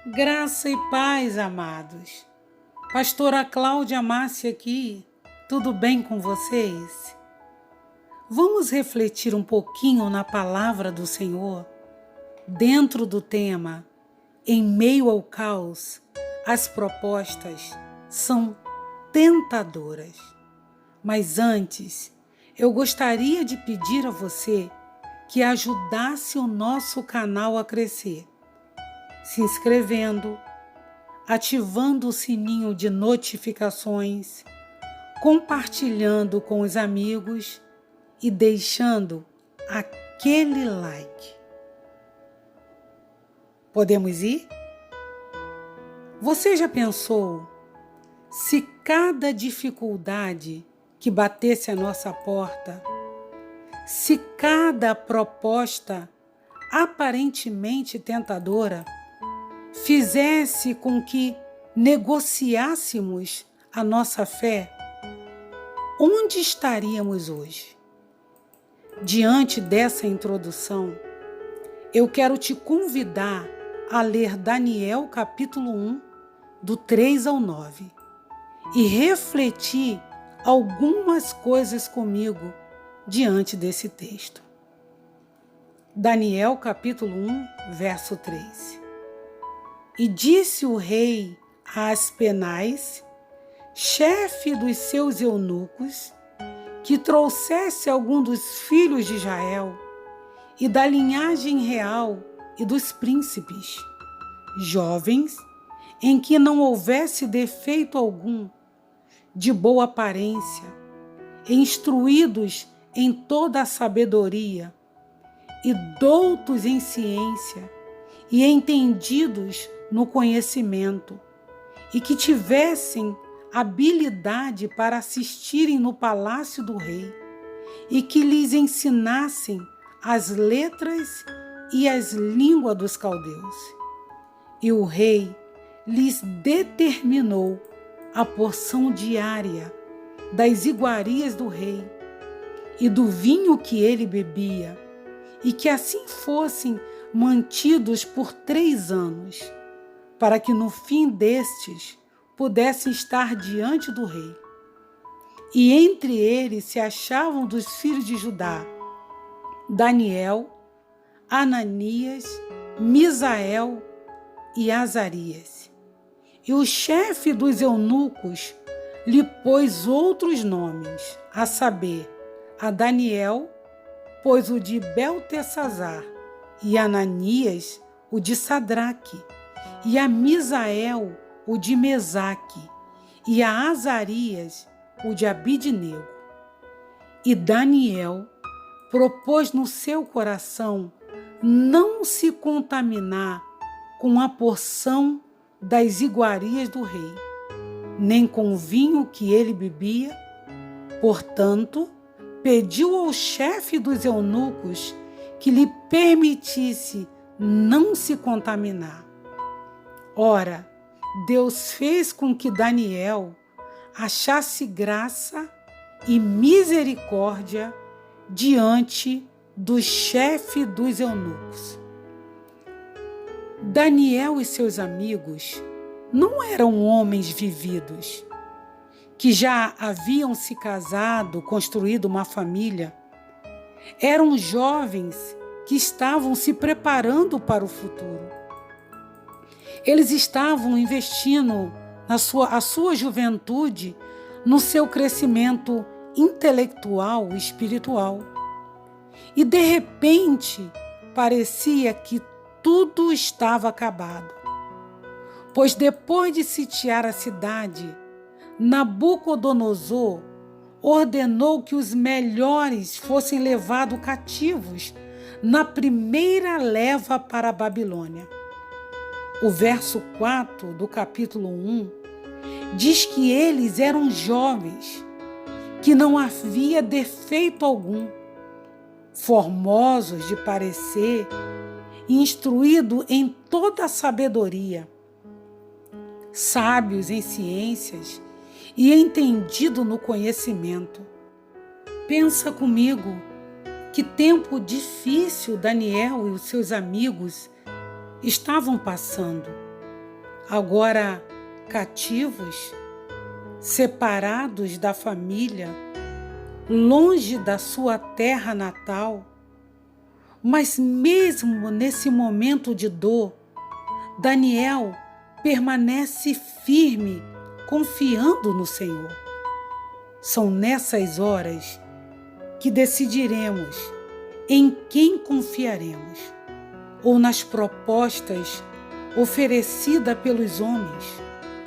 Graça e paz, amados. Pastora Cláudia Márcia aqui. Tudo bem com vocês? Vamos refletir um pouquinho na palavra do Senhor? Dentro do tema, em meio ao caos, as propostas são tentadoras. Mas antes, eu gostaria de pedir a você que ajudasse o nosso canal a crescer, se inscrevendo, ativando o sininho de notificações, compartilhando com os amigos e deixando aquele like. Podemos ir? Você já pensou se cada dificuldade que batesse à nossa porta, se cada proposta aparentemente tentadora fizesse com que negociássemos a nossa fé, onde estaríamos hoje? Diante dessa introdução, eu quero te convidar a ler Daniel capítulo 1, do 3 ao 9, e refletir algumas coisas comigo diante desse texto. Daniel capítulo 1, verso 3. E disse o rei a Aspenaz, chefe dos seus eunucos, que trouxesse algum dos filhos de Israel e da linhagem real e dos príncipes, jovens, em que não houvesse defeito algum, de boa aparência, instruídos em toda a sabedoria e doutos em ciência e entendidos no conhecimento, e que tivessem habilidade para assistirem no palácio do rei, e que lhes ensinassem as letras e as línguas dos caldeus. E o rei lhes determinou a porção diária das iguarias do rei e do vinho que ele bebia, e que assim fossem mantidos por 3 anos, para que no fim destes pudessem estar diante do rei. E entre eles se achavam dos filhos de Judá, Daniel, Ananias, Misael e Azarias. E o chefe dos eunucos lhe pôs outros nomes, a saber, a Daniel pôs o de Beltesazar, e a Ananias o de Sadraque, e a Misael o de Mesaque, e a Azarias o de Abidnego. E Daniel propôs no seu coração não se contaminar com a porção das iguarias do rei, nem com o vinho que ele bebia. Portanto, pediu ao chefe dos eunucos que lhe permitisse não se contaminar. Ora, Deus fez com que Daniel achasse graça e misericórdia diante do chefe dos eunucos. Daniel e seus amigos não eram homens vividos, que já haviam se casado, construído uma família. Eram jovens que estavam se preparando para o futuro. Eles estavam investindo a sua juventude no seu crescimento intelectual e espiritual. E de repente parecia que tudo estava acabado, pois depois de sitiar a cidade, Nabucodonosor ordenou que os melhores fossem levados cativos na primeira leva para a Babilônia. O verso 4 do capítulo 1 diz que eles eram jovens, que não havia defeito algum, formosos de parecer, instruídos em toda a sabedoria, sábios em ciências e entendido no conhecimento. Pensa comigo, que tempo difícil Daniel e os seus amigos estavam passando. agora cativos, separados da família, longe da sua terra natal. Mas mesmo nesse momento de dor, Daniel permanece firme, confiando no Senhor. São nessas horas que decidiremos em quem confiaremos, ou nas propostas oferecidas pelos homens,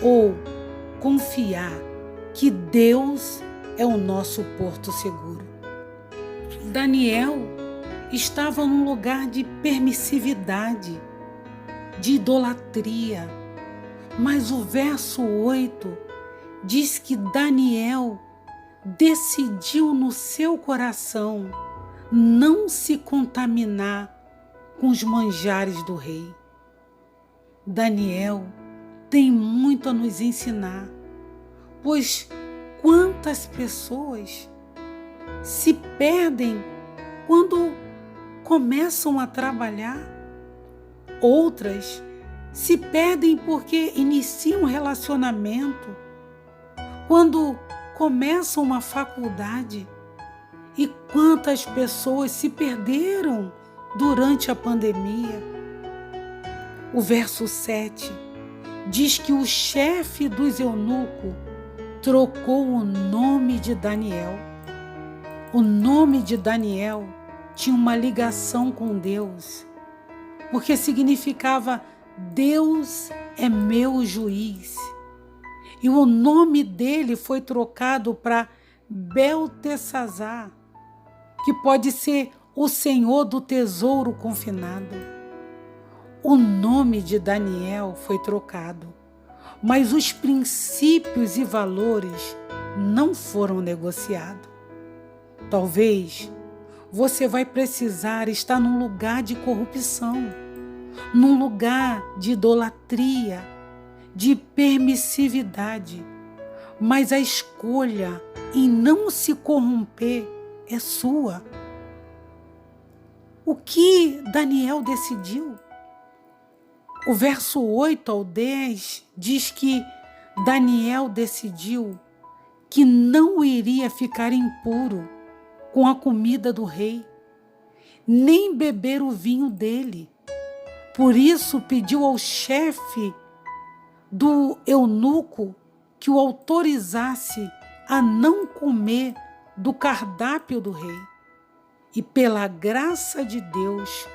ou confiar que Deus é o nosso porto seguro. Daniel estava num lugar de permissividade, de idolatria, mas o verso 8 diz que Daniel decidiu no seu coração não se contaminar com os manjares do rei. Daniel tem muito a nos ensinar, pois quantas pessoas se perdem quando começam a trabalhar, outras se perdem porque iniciam um relacionamento, quando começam uma faculdade, e quantas pessoas se perderam durante a pandemia. O verso 7 diz que o chefe dos eunucos trocou o nome de Daniel. O nome de Daniel tinha uma ligação com Deus, porque significava Deus é meu juiz. E o nome dele foi trocado para Beltesazar, que pode ser o Senhor do tesouro confinado. O nome de Daniel foi trocado, mas os princípios e valores não foram negociados. Talvez você vai precisar estar num lugar de corrupção, num lugar de idolatria, de permissividade, mas a escolha em não se corromper é sua. O que Daniel decidiu? O verso 8 ao 10 diz que Daniel decidiu que não iria ficar impuro com a comida do rei, nem beber o vinho dele. Por isso pediu ao chefe do eunuco que o autorizasse a não comer do cardápio do rei. E pela graça de Deus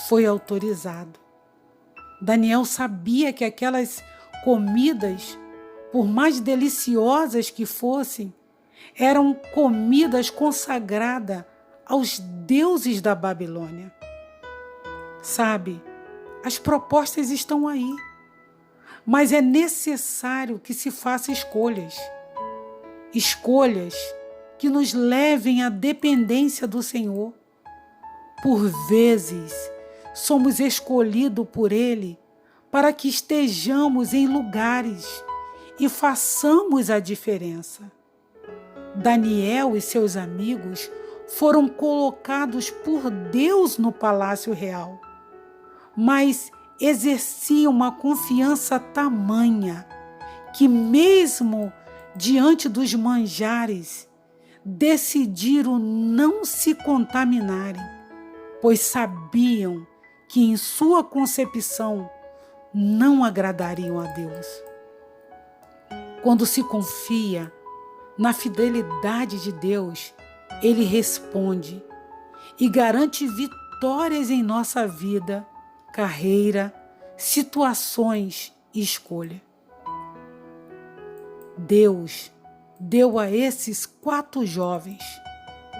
foi autorizado. Daniel sabia que aquelas comidas, por mais deliciosas que fossem, eram comidas consagradas aos deuses da Babilônia. Sabe, as propostas estão aí, mas é necessário que se faça escolhas. Escolhas que nos levem à dependência do Senhor. Por vezes, somos escolhidos por Ele para que estejamos em lugares e façamos a diferença. Daniel e seus amigos foram colocados por Deus no palácio real, mas exerciam uma confiança tamanha que, mesmo diante dos manjares, decidiram não se contaminarem, pois sabiam que em sua concepção não agradariam a Deus. Quando se confia na fidelidade de Deus, Ele responde e garante vitórias em nossa vida, carreira, situações e escolha. Deus deu a esses 4 jovens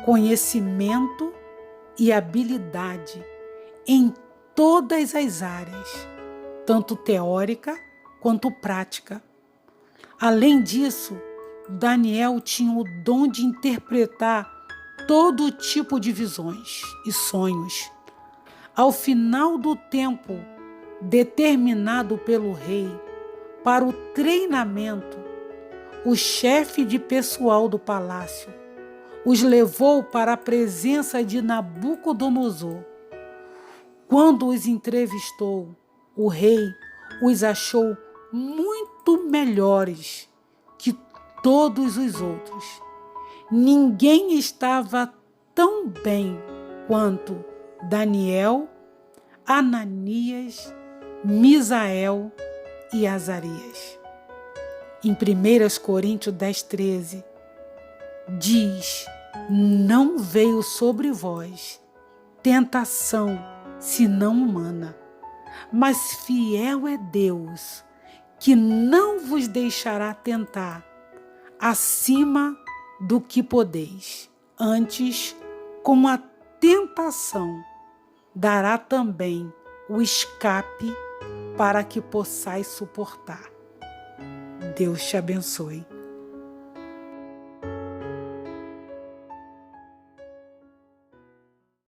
conhecimento e habilidade em todas as áreas, tanto teórica quanto prática. Além disso, Daniel tinha o dom de interpretar todo tipo de visões e sonhos. Ao final do tempo determinado pelo rei para o treinamento, o chefe de pessoal do palácio os levou para a presença de Nabucodonosor. Quando os entrevistou, o rei os achou muito melhores que todos os outros. Ninguém estava tão bem quanto Daniel, Ananias, Misael e Azarias. Em 1 Coríntios 10:13, diz: não veio sobre vós tentação senão humana, mas fiel é Deus, que não vos deixará tentar acima do que podeis. Antes, com a tentação, dará também o escape para que possais suportar. Deus te abençoe.